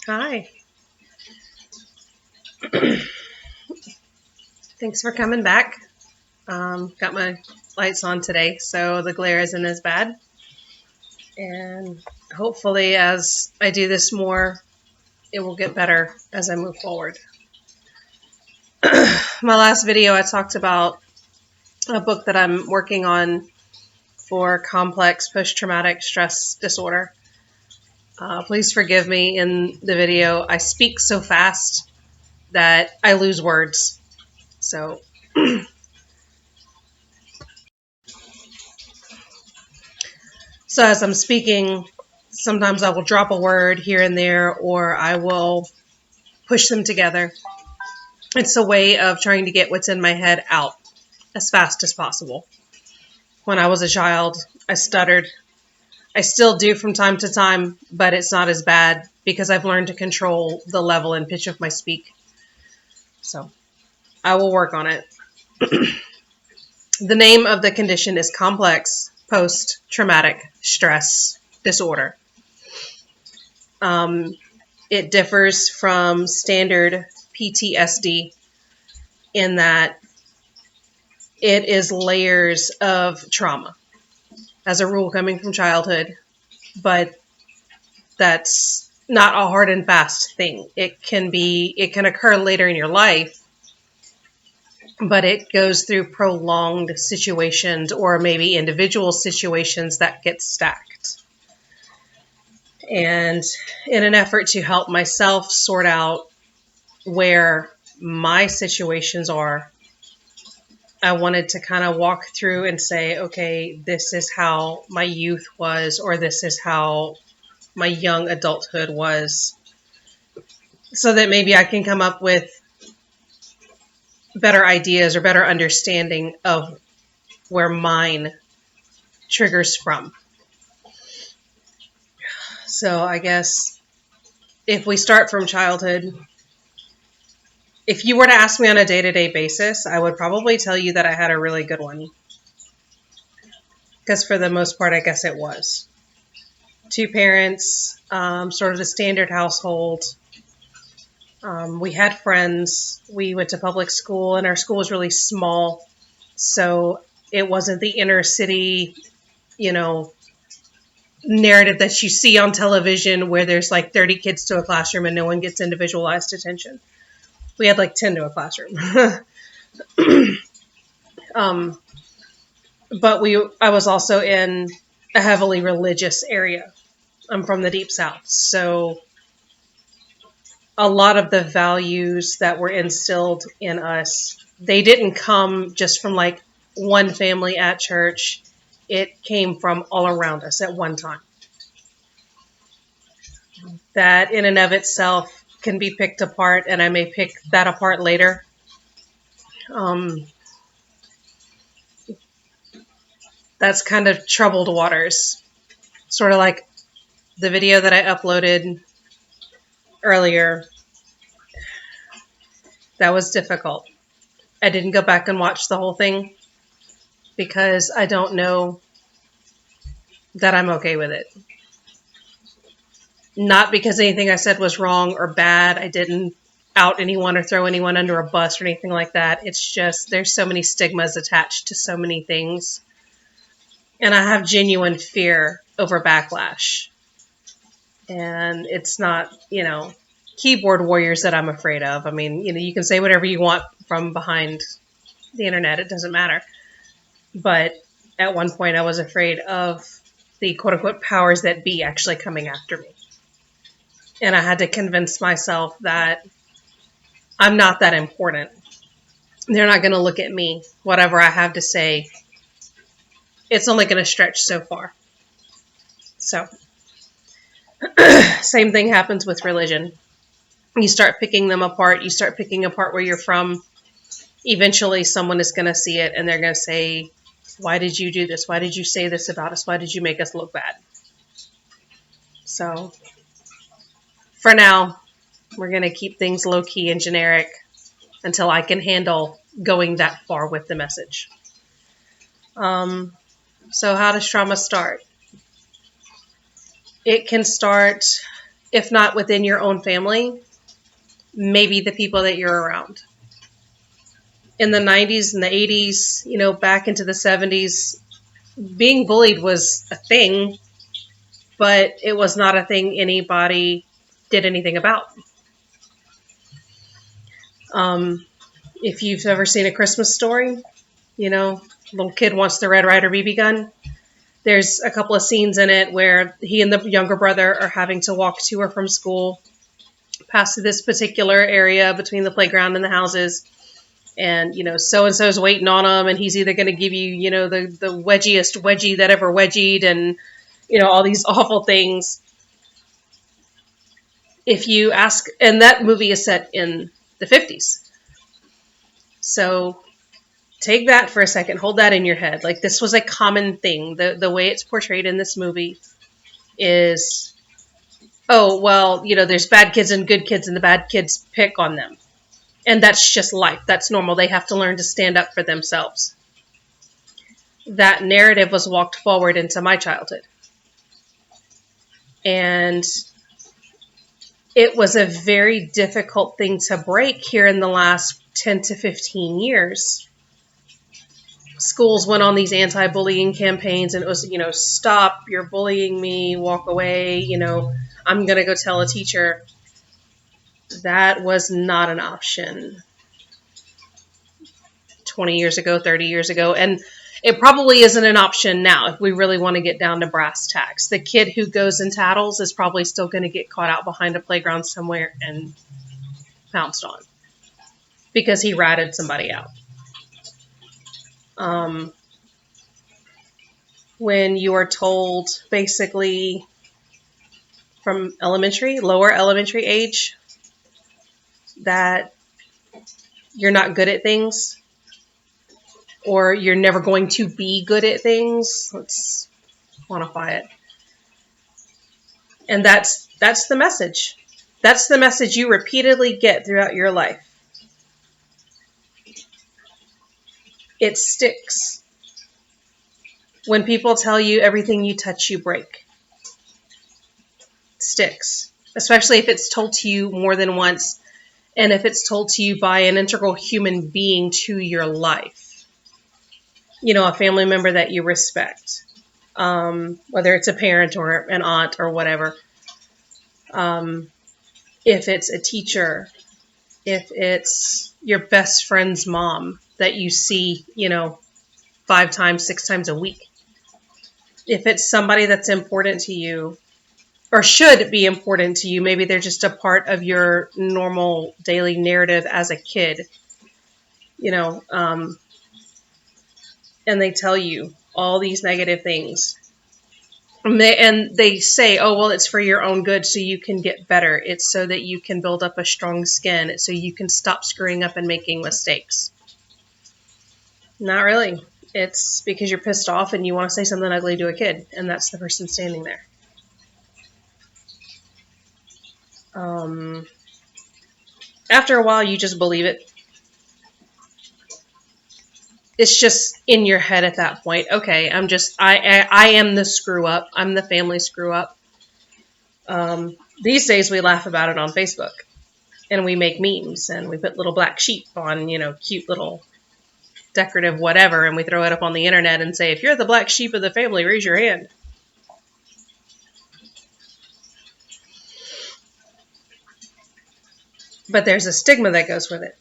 Hi. Thanks for coming back. Got my lights on today, so the glare isn't as bad. And hopefully, as I do this more, it will get better as I move forward. My last video, I talked about a book that I'm working on for complex post-traumatic stress disorder. Please forgive me in the video. I speak so fast that I lose words. So So as I'm speaking, sometimes I will drop a word here and there, or I will push them together. It's a way of trying to get what's in my head out as fast as possible. When I was a child, I stuttered. I still do from time to time, but it's not as bad because I've learned to control the level and pitch of my speak. So I will work on it. The name of the condition is complex post-traumatic stress disorder. It differs from standard PTSD in that it is layers of trauma, as a rule coming from childhood, but that's not a hard and fast thing. It can occur later in your life, but it goes through prolonged situations or maybe individual situations that get stacked. And in an effort to help myself sort out where my situations are, I wanted to kind of walk through and say, okay, this is how my youth was, or this is how my young adulthood was, so that maybe I can come up with better ideas or better understanding of where mine triggers from. So I guess if we start from childhood, if you were to ask me on a day-to-day basis, I would probably tell you that I had a really good one. Because for the most part, I guess it was. Two parents, sort of the standard household. We had friends. We went to public school, and our school was really small. So it wasn't the inner city, narrative that you see on television where there's like 30 kids to a classroom and no one gets individualized attention. We had like 10 to a classroom. But I was also in a heavily religious area. I'm from the Deep South. So a lot of the values that were instilled in us, they didn't come just from like one family at church. It came from all around us at one time. That in and of itself can be picked apart, and I may pick that apart later. That's kind of troubled waters. Sort of like the video that I uploaded earlier. That was difficult. I didn't go back and watch the whole thing because I don't know that I'm okay with it. Not because anything I said was wrong or bad. I didn't out anyone or throw anyone under a bus or anything like that. It's just there's so many stigmas attached to so many things. And I have genuine fear over backlash. And it's not, keyboard warriors that I'm afraid of. I mean, you can say whatever you want from behind the internet. It doesn't matter. But at one point I was afraid of the quote unquote powers that be actually coming after me. And I had to convince myself that I'm not that important. They're not going to look at me. Whatever I have to say, it's only going to stretch so far. So, same thing happens with religion. You start picking them apart. You start picking apart where you're from. Eventually, someone is going to see it and they're going to say, why did you do this? Why did you say this about us? Why did you make us look bad? So, for now, we're going to keep things low-key and generic until I can handle going that far with the message. So how does trauma start? It can start if not within your own family, maybe the people that you're around. In the 90s and the 80s, back into the 70s, being bullied was a thing, but it was not a thing anybody did anything about. If you've ever seen A Christmas Story, little kid wants the Red Ryder BB gun. There's a couple of scenes in it where he and the younger brother are having to walk to or from school, past this particular area between the playground and the houses. And, so-and-so's waiting on him, and he's either going to give you, the wedgiest wedgie that ever wedgied, and, all these awful things. If you ask, and that movie is set in the 50s. So take that for a second, hold that in your head. Like, this was a common thing. The way it's portrayed in this movie is, oh, well, there's bad kids and good kids, and the bad kids pick on them. And that's just life. That's normal. They have to learn to stand up for themselves. That narrative was walked forward into my childhood. And it was a very difficult thing to break here in the last 10 to 15 years. Schools went on these anti-bullying campaigns, and it was, stop, you're bullying me, walk away, I'm going to go tell a teacher. That was not an option 20 years ago, 30 years ago. And it probably isn't an option now if we really want to get down to brass tacks. The kid who goes and tattles is probably still going to get caught out behind a playground somewhere and pounced on because he ratted somebody out. When you are told basically from lower elementary age, that you're not good at things, or you're never going to be good at things. Let's quantify it. And that's the message. That's the message you repeatedly get throughout your life. It sticks. When people tell you everything you touch, you break. It sticks. Especially if it's told to you more than once. And if it's told to you by an integral human being to your life, a family member that you respect, whether it's a parent or an aunt or whatever, if it's a teacher, if it's your best friend's mom that you see, 5 times, 6 times a week, if it's somebody that's important to you, or should be important to you. Maybe they're just a part of your normal daily narrative as a kid, and they tell you all these negative things. And they say, oh, well, it's for your own good so you can get better. It's so that you can build up a strong skin. It's so you can stop screwing up and making mistakes. Not really. It's because you're pissed off and you want to say something ugly to a kid, and that's the person standing there. After a while, you just believe it. It's just in your head at that point. Okay, I am the screw up. I'm the family screw up. These days we laugh about it on Facebook, and we make memes, and we put little black sheep on, cute little decorative whatever, and we throw it up on the internet and say, if you're the black sheep of the family, raise your hand. But there's a stigma that goes with it.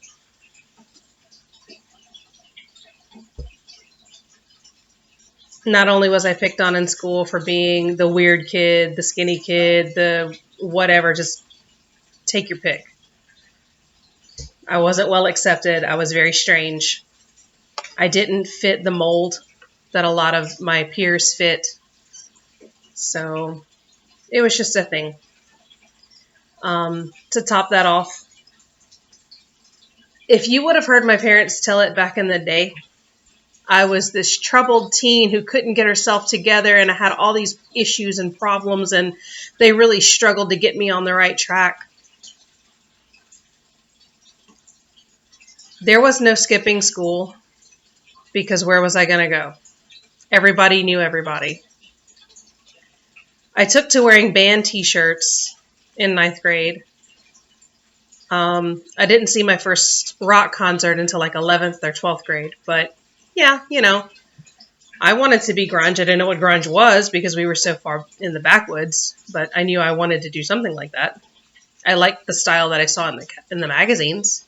Not only was I picked on in school for being the weird kid, the skinny kid, the whatever, just take your pick. I wasn't well accepted. I was very strange. I didn't fit the mold that a lot of my peers fit. So it was just a thing. To top that off, if you would have heard my parents tell it back in the day, I was this troubled teen who couldn't get herself together, and I had all these issues and problems, and they really struggled to get me on the right track. There was no skipping school, because where was I going to go? Everybody knew everybody. I took to wearing band t-shirts in ninth grade. I didn't see my first rock concert until like 11th or 12th grade. But yeah, I wanted to be grunge. I didn't know what grunge was because we were so far in the backwoods, but I knew I wanted to do something like that. I liked the style that I saw in the magazines.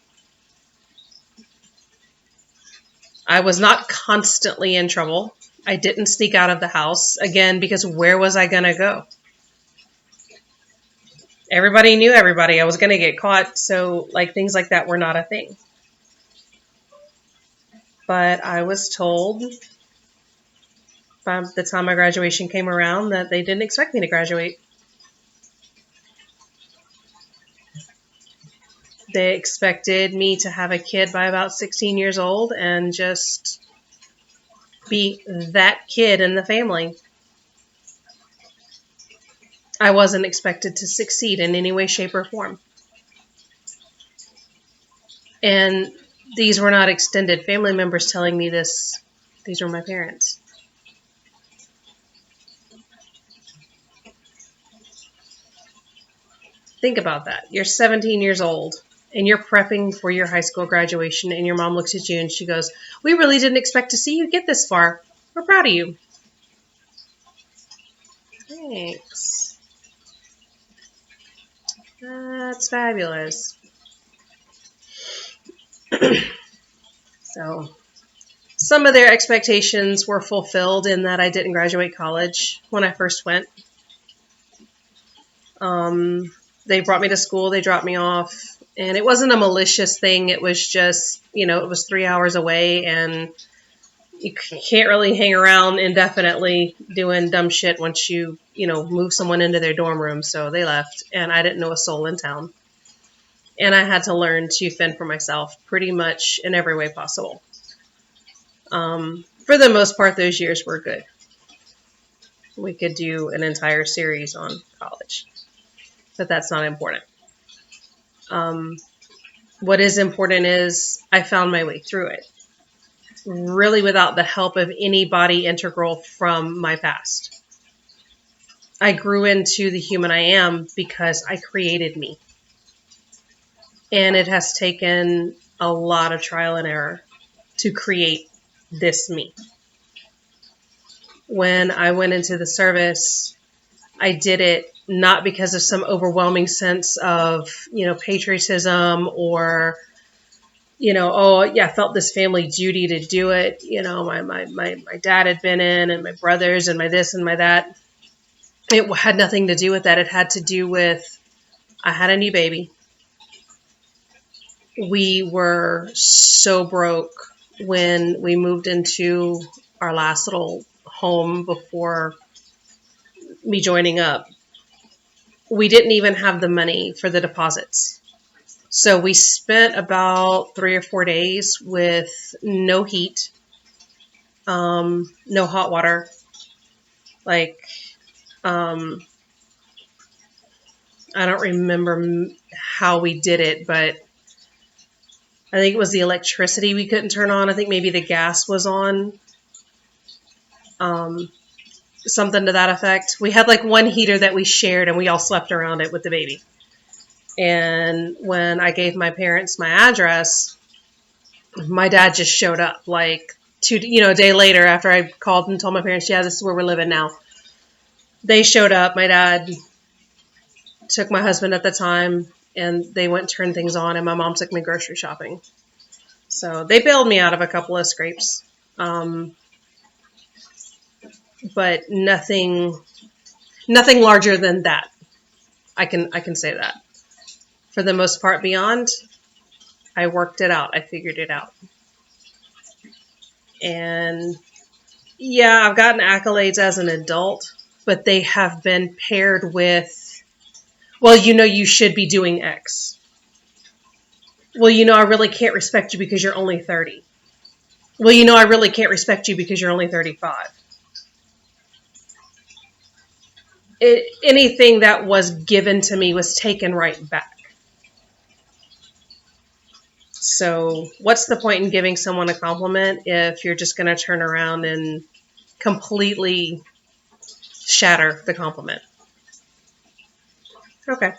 I was not constantly in trouble. I didn't sneak out of the house, again, because where was I going to go? Everybody knew everybody. I was going to get caught, so like things like that were not a thing. But I was told by the time my graduation came around that they didn't expect me to graduate. They expected me to have a kid by about 16 years old and just be that kid in the family. I wasn't expected to succeed in any way, shape, or form. And these were not extended family members telling me this. These were my parents. Think about that. You're 17 years old and you're prepping for your high school graduation, and your mom looks at you and she goes, "We really didn't expect to see you get this far. We're proud of you." Thanks. That's fabulous. So, some of their expectations were fulfilled in that I didn't graduate college when I first went. They brought me to school, they dropped me off, and it wasn't a malicious thing. It was just, it was 3 hours away, and you can't really hang around indefinitely doing dumb shit once you move someone into their dorm room. So they left, and I didn't know a soul in town. And I had to learn to fend for myself pretty much in every way possible. For the most part, those years were good. We could do an entire series on college, but that's not important. What is important is I found my way through it, really without the help of anybody integral from my past. I grew into the human I am because I created me. And it has taken a lot of trial and error to create this me. When I went into the service, I did it not because of some overwhelming sense of, patriotism or, I felt this family duty to do it. My dad had been in, and my brothers and my this and my that. It had nothing to do with that. It had to do with, I had a new baby. We were so broke when we moved into our last little home before me joining up. We didn't even have the money for the deposits. So we spent about 3 or 4 days with no heat, no hot water. I don't remember how we did it, but I think it was the electricity we couldn't turn on. I think maybe the gas was on. Something to that effect. We had like one heater that we shared, and we all slept around it with the baby. And when I gave my parents my address, my dad just showed up like a day later after I called and told my parents, yeah, this is where we're living now. They showed up. My dad took my husband at the time, and they went and turned things on, and my mom took me grocery shopping. So they bailed me out of a couple of scrapes. But nothing larger than that. I can say that. For the most part, beyond, I worked it out. I figured it out. And yeah, I've gotten accolades as an adult, but they have been paired with, well, you should be doing X. Well, I really can't respect you because you're only 30. Well, I really can't respect you because you're only 35. Anything that was given to me was taken right back. So what's the point in giving someone a compliment if you're just going to turn around and completely shatter the compliment? Okay.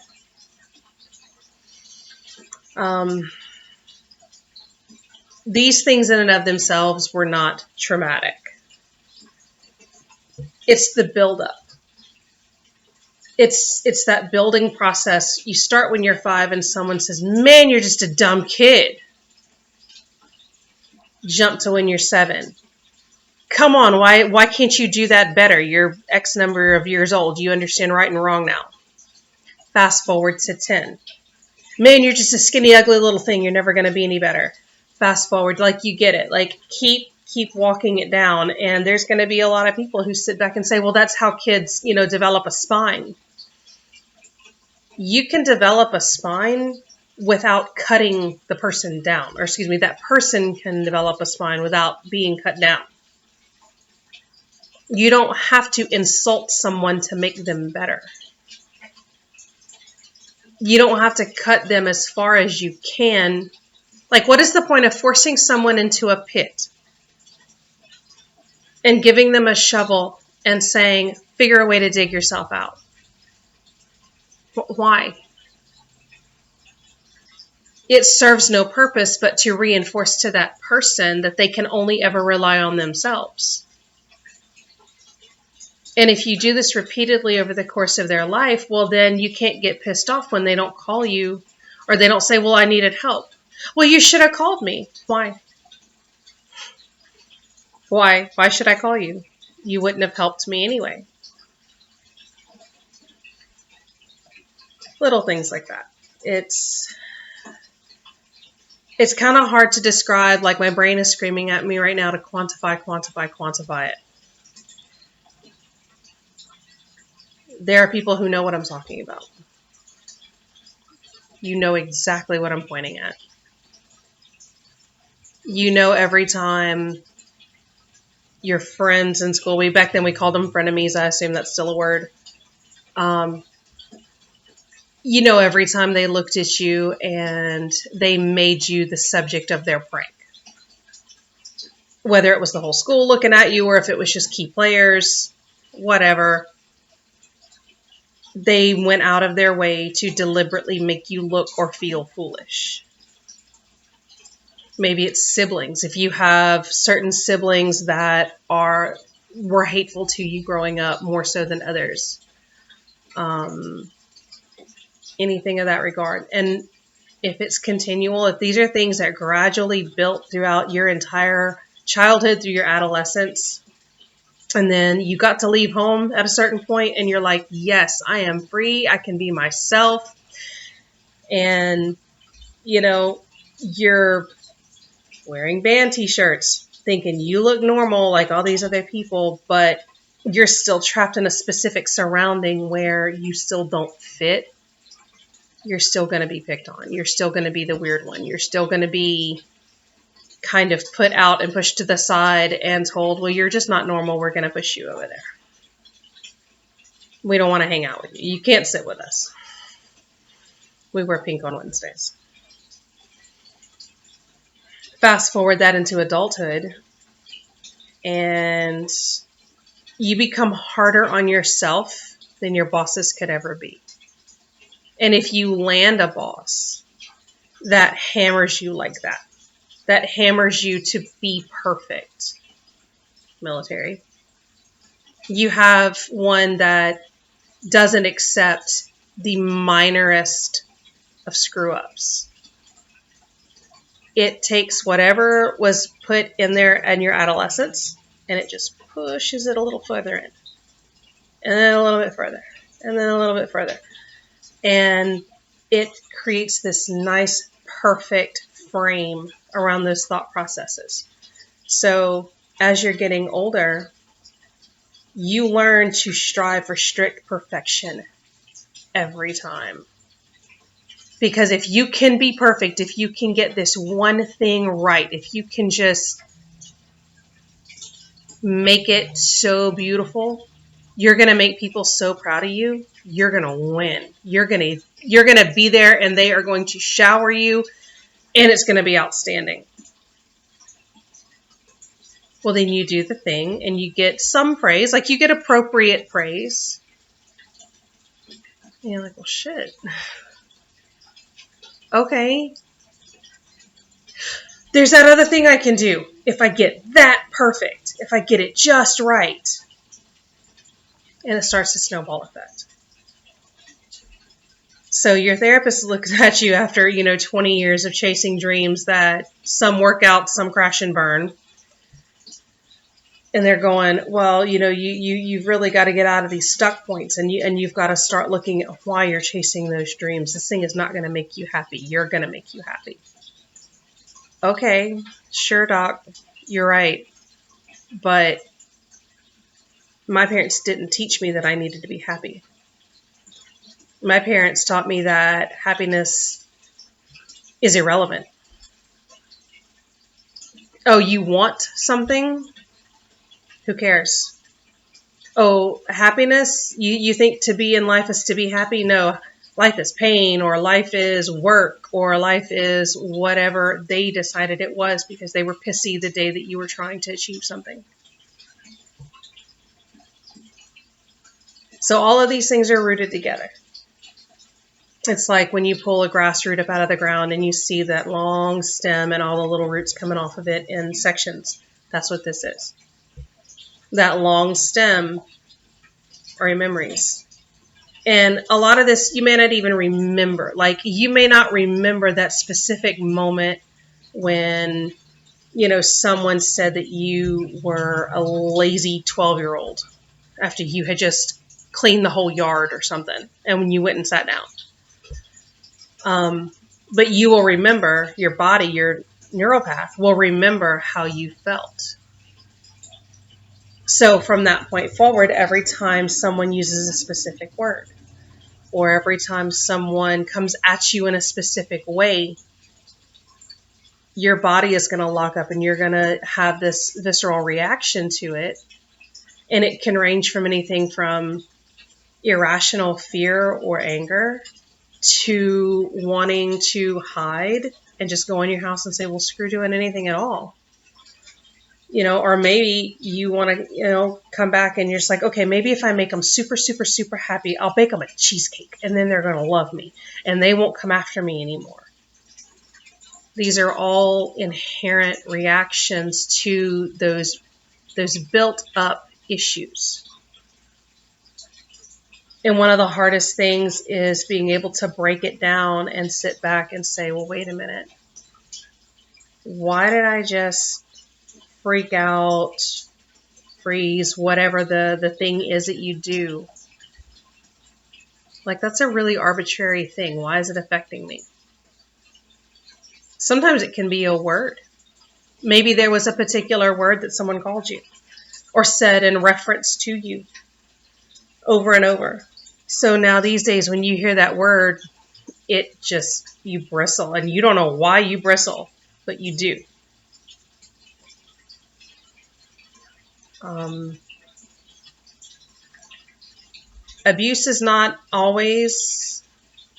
These things in and of themselves were not traumatic. It's the buildup. It's that building process. You start when you're 5 and someone says, man, you're just a dumb kid. Jump to when you're 7. Come on, why can't you do that better? You're X number of years old. You understand right and wrong now. Fast forward to 10. Man, you're just a skinny, ugly little thing. You're never going to be any better. Fast forward, like you get it. Like keep walking it down. And there's going to be a lot of people who sit back and say, well, that's how kids, develop a spine. You can develop a spine without cutting the person down. Or excuse me, that person can develop a spine without being cut down. You don't have to insult someone to make them better. You don't have to cut them as far as you can. Like, what is the point of forcing someone into a pit and giving them a shovel and saying, figure a way to dig yourself out? Why? It serves no purpose but to reinforce to that person that they can only ever rely on themselves. And if you do this repeatedly over the course of their life, well, then you can't get pissed off when they don't call you or they don't say, well, I needed help. Well, you should have called me. Why? Why? Why should I call you? You wouldn't have helped me anyway. Little things like that. It's kind of hard to describe. Like, my brain is screaming at me right now to quantify it. There are people who know what I'm talking about. You know exactly what I'm pointing at. You know every time your friends in school, back then we called them frenemies, I assume that's still a word. You know every time they looked at you and they made you the subject of their prank. Whether it was the whole school looking at you or if it was just key players, whatever. They went out of their way to deliberately make you look or feel foolish. Maybe it's siblings. If you have certain siblings that were hateful to you growing up more so than others. Anything of that regard. And if it's continual, if these are things that gradually built throughout your entire childhood through your adolescence, and then you got to leave home at a certain point and you're like, yes, I am free. I can be myself. And, you're wearing band t-shirts, thinking you look normal like all these other people, but you're still trapped in a specific surrounding where you still don't fit. You're still going to be picked on. You're still going to be the weird one. You're still going to be kind of put out and pushed to the side and told, well, you're just not normal. We're going to push you over there. We don't want to hang out with you. You can't sit with us. We wear pink on Wednesdays. Fast forward that into adulthood, and you become harder on yourself than your bosses could ever be. And if you land a boss that hammers you like that hammers you to be perfect, military, you have one that doesn't accept the minorest of screw-ups. It takes whatever was put in there in your adolescence and it just pushes it a little further in. And then a little bit further. And then a little bit further. And it creates this nice, perfect frame around those thought processes. So as you're getting older, you learn to strive for strict perfection every time. Because if you can be perfect, if you can get this one thing right, if you can just make it so beautiful, you're going to make people so proud of you. You're going to win. You're going to be there and they are going to shower you and it's going to be outstanding. Well, then you do the thing and you get some praise, like you get appropriate praise. And you're like, well, shit. Okay, There's that other thing I can do. If I get that perfect, if I get it just right. And it starts to snowball effect. So your therapist looks at you after, 20 years of chasing dreams that some work out, some crash and burn. And they're going, well, you've really got to get out of these stuck points, and you've got to start looking at why you're chasing those dreams. This thing is not going to make you happy. You're going to make you happy. Okay, sure, doc, you're right. But my parents didn't teach me that I needed to be happy. My parents taught me that happiness is irrelevant. Oh, you want something? Who cares? Oh, happiness? You think to be in life is to be happy? No, life is pain, or life is work, or life is whatever they decided it was because they were pissy the day that you were trying to achieve something. So all of these things are rooted together. It's like when you pull a grass root up out of the ground and you see that long stem and all the little roots coming off of it in sections. That's what this is. That long stem are your memories. And a lot of this you may not even remember. Like, you may not remember that specific moment when, someone said that you were a lazy 12-year-old after you had just cleaned the whole yard or something, and when you went and sat down. But you will remember, your body, your neuropath will remember how you felt. So from that point forward, every time someone uses a specific word, or every time someone comes at you in a specific way, your body is going to lock up and you're going to have this visceral reaction to it. And it can range from anything from irrational fear or anger to wanting to hide and just go in your house and say, well, screw doing anything at all. Or maybe you want to, come back and you're just like, okay, maybe if I make them super, super, super happy, I'll bake them a cheesecake and then they're going to love me and they won't come after me anymore. These are all inherent reactions to those built up issues. And one of the hardest things is being able to break it down and sit back and say, well, wait a minute. Why did I just freak out, freeze, whatever the thing is that you do? Like, that's a really arbitrary thing. Why is it affecting me? Sometimes it can be a word. Maybe there was a particular word that someone called you or said in reference to you over and over. So now these days when you hear that word, you bristle, and you don't know why you bristle, but you do. Abuse is not always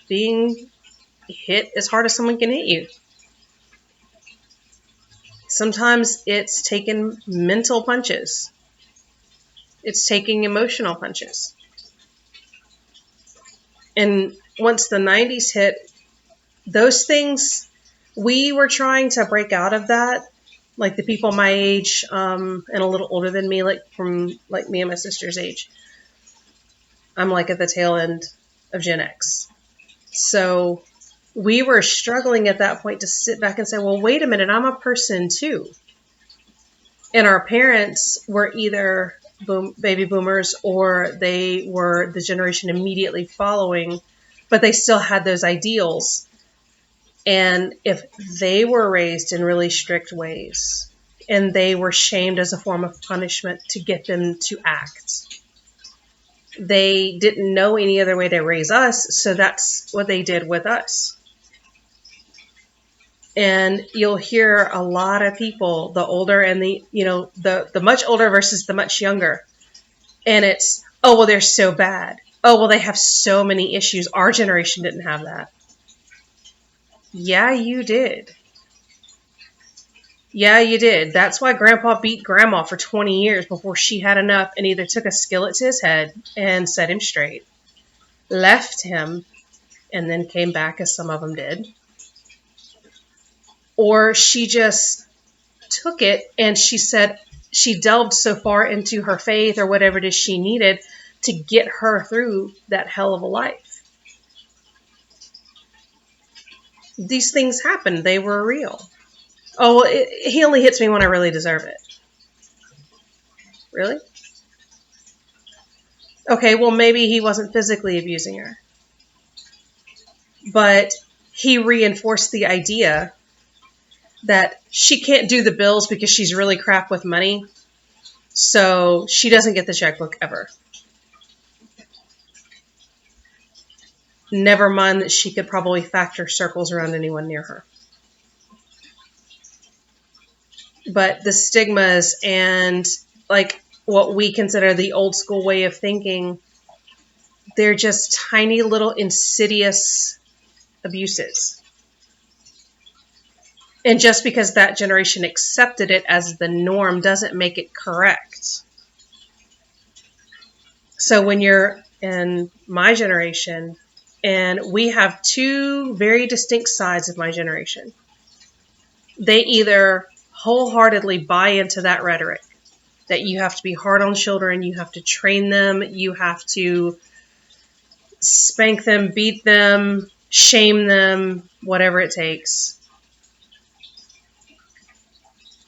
being hit as hard as someone can hit you. Sometimes it's taking mental punches. It's taking emotional punches. And once the 90s hit, those things, we were trying to break out of that. Like the people my age and a little older than me, like me and my sister's age. I'm like at the tail end of Gen X. So we were struggling at that point to sit back and say, well, wait a minute, I'm a person too. And our parents were either baby boomers or they were the generation immediately following, but they still had those ideals. And if they were raised in really strict ways and they were shamed as a form of punishment to get them to act, they didn't know any other way to raise us, so that's what they did with us. And you'll hear a lot of people, the older and the much older versus the much younger. And it's, oh, well, they're so bad. Oh, well, they have so many issues. Our generation didn't have that. Yeah, you did. Yeah, you did. That's why Grandpa beat Grandma for 20 years before she had enough and either took a skillet to his head and set him straight, left him, and then came back as some of them did. or she just took it and she said she delved so far into her faith or whatever it is she needed to get her through that hell of a life. These things happened. They were real. Oh, well, he only hits me when I really deserve it. Really? Okay, well, maybe he wasn't physically abusing her. But he reinforced the idea that she can't do the bills because she's really crap with money. So she doesn't get the checkbook ever. Never mind that she could probably factor circles around anyone near her. But the stigmas and like what we consider the old school way of thinking, they're just tiny little insidious abuses. And just because that generation accepted it as the norm doesn't make it correct. So when you're in my generation, and we have two very distinct sides of my generation, they either wholeheartedly buy into that rhetoric that you have to be hard on children, you have to train them, you have to spank them, beat them, shame them, whatever it takes.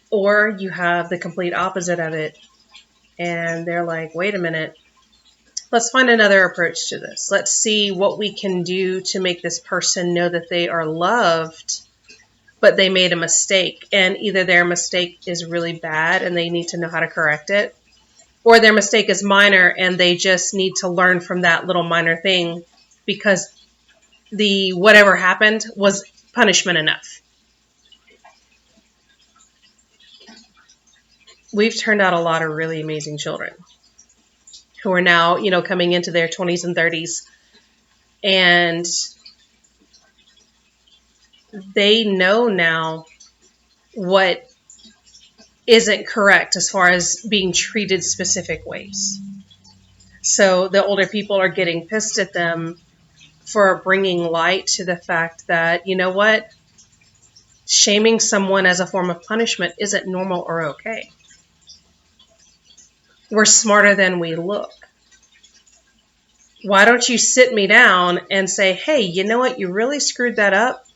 Or you have the complete opposite of it, and they're like, wait a minute, let's find another approach to this. Let's see what we can do to make this person know that they are loved, but they made a mistake. And either their mistake is really bad and they need to know how to correct it, or their mistake is minor and they just need to learn from that little minor thing because the whatever happened was punishment enough. We've turned out a lot of really amazing children who are now, coming into their 20s and 30s. And they know now what isn't correct as far as being treated specific ways. So the older people are getting pissed at them for bringing light to the fact that, you know what? Shaming someone as a form of punishment isn't normal or okay. We're smarter than we look. Why don't you sit me down and say, hey, you know what? You really screwed that up.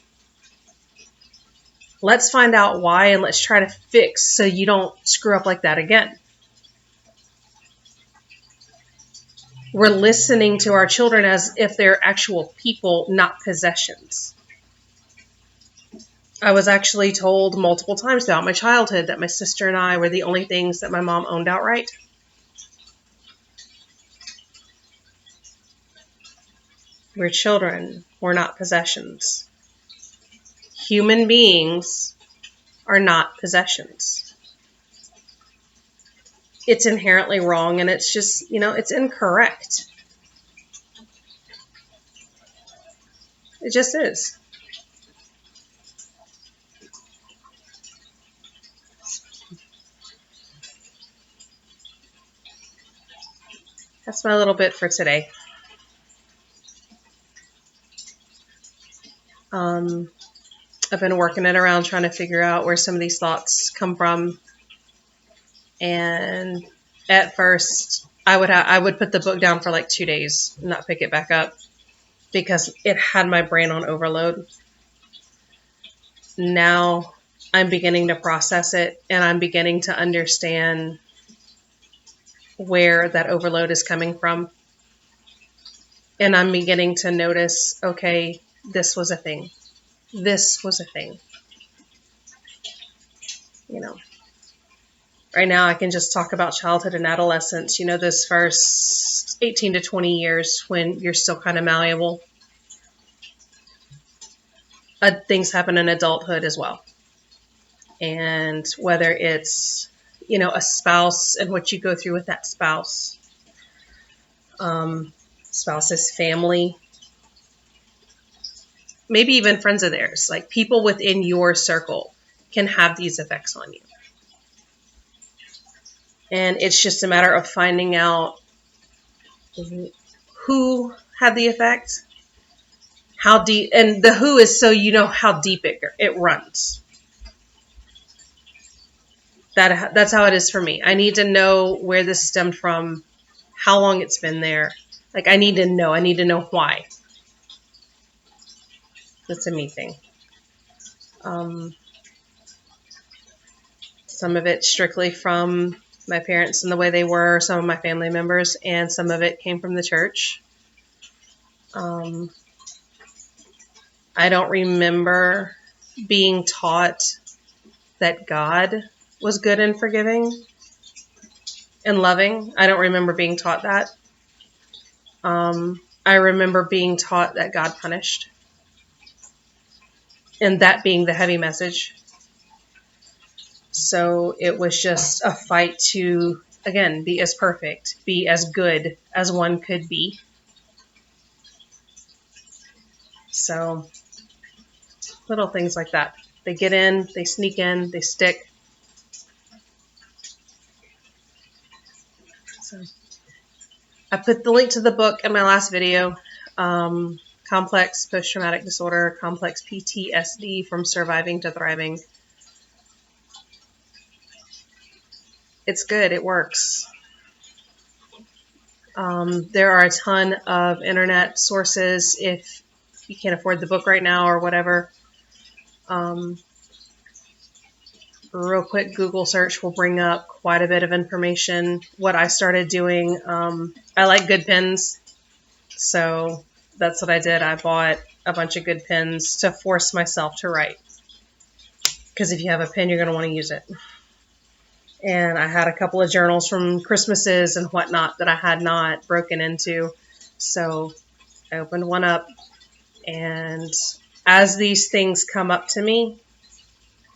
Let's find out why and let's try to fix so you don't screw up like that again. We're listening to our children as if they're actual people, not possessions. I was actually told multiple times throughout my childhood that my sister and I were the only things that my mom owned outright. We're children. We're not possessions. Human beings are not possessions. It's inherently wrong, and it's just, it's incorrect. It just is. That's my little bit for today. I've been working it around trying to figure out where some of these thoughts come from. And at first, I would put the book down for like 2 days and not pick it back up because it had my brain on overload. Now I'm beginning to process it, and I'm beginning to understand where that overload is coming from. And I'm beginning to notice, okay, this was a thing. This was a thing. Right now I can just talk about childhood and adolescence, those first 18 to 20 years when you're still kind of malleable. Things happen in adulthood as well. And whether it's, a spouse and what you go through with that spouse, spouse's family, maybe even friends of theirs, like people within your circle can have these effects on you. And it's just a matter of finding out who had the effect, how deep, and the who is so you know how deep it runs. That's how it is for me. I need to know where this stemmed from, how long it's been there. Like, I need to know. I need to know why. That's a me thing. Some of it strictly from my parents and the way they were, some of my family members, and some of it came from the church. I don't remember being taught that God was good and forgiving and loving. I don't remember being taught that. I remember being taught that God punished, and that being the heavy message. So it was just a fight to, again, be as perfect, be as good as one could be. So little things like that. They get in, they sneak in, they stick. So I put the link to the book in my last video. Complex Post-Traumatic Disorder, Complex PTSD from Surviving to Thriving. It's good. It works. There are a ton of internet sources if you can't afford the book right now or whatever. Real quick Google search will bring up quite a bit of information. What I started doing, I like good pens, so that's what I did. I bought a bunch of good pens to force myself to write, because if you have a pen, you're going to want to use it. And I had a couple of journals from Christmases and whatnot that I had not broken into, so I opened one up, and as these things come up to me,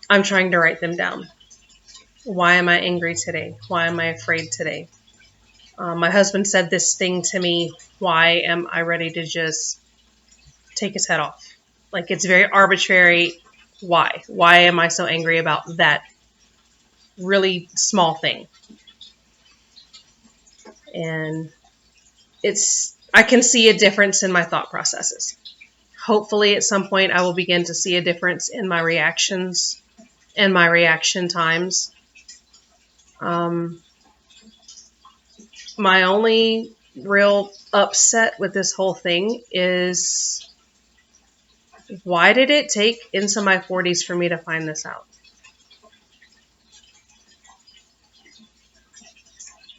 I'm trying to write them down. Why am I angry today? Why am I afraid today? My husband said this thing to me. Why am I ready to just take his head off? Like, it's very arbitrary. Why? Why am I so angry about that really small thing? And I can see a difference in my thought processes. Hopefully at some point I will begin to see a difference in my reactions and my reaction times. My only real upset with this whole thing is, why did it take into my 40s for me to find this out?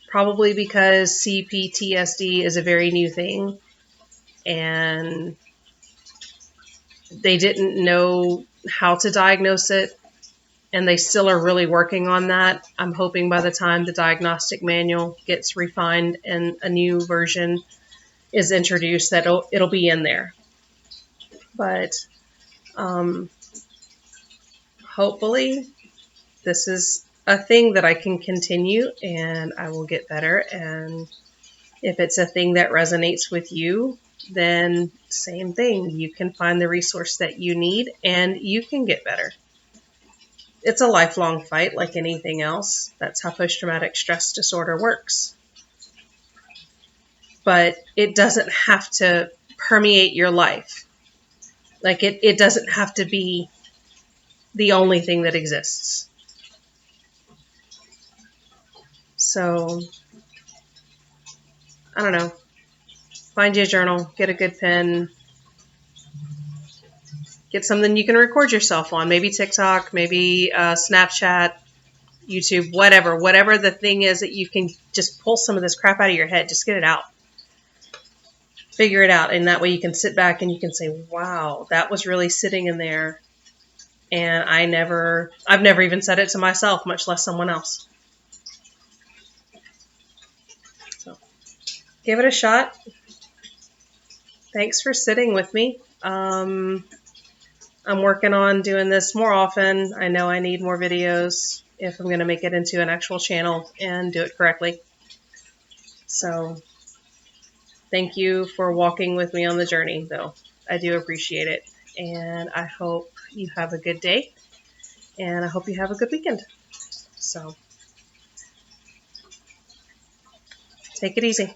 Probably because CPTSD is a very new thing, and they didn't know how to diagnose it, and they still are really working on that. I'm hoping by the time the diagnostic manual gets refined and a new version is introduced that it'll be in there. But hopefully this is a thing that I can continue and I will get better. And if it's a thing that resonates with you, then same thing. You can find the resource that you need and you can get better. It's a lifelong fight like anything else. That's how post-traumatic stress disorder works. But it doesn't have to permeate your life. Like, it doesn't have to be the only thing that exists. So, I don't know. Find you a journal, get a good pen, get something you can record yourself on. Maybe TikTok, maybe Snapchat, YouTube, whatever the thing is that you can just pull some of this crap out of your head. Just get it out. Figure it out. And that way you can sit back and you can say, wow, that was really sitting in there. And I've never even said it to myself, much less someone else. So give it a shot. Thanks for sitting with me. I'm working on doing this more often. I know I need more videos if I'm going to make it into an actual channel and do it correctly. So thank you for walking with me on the journey, though. I do appreciate it. And I hope you have a good day. And I hope you have a good weekend. So take it easy.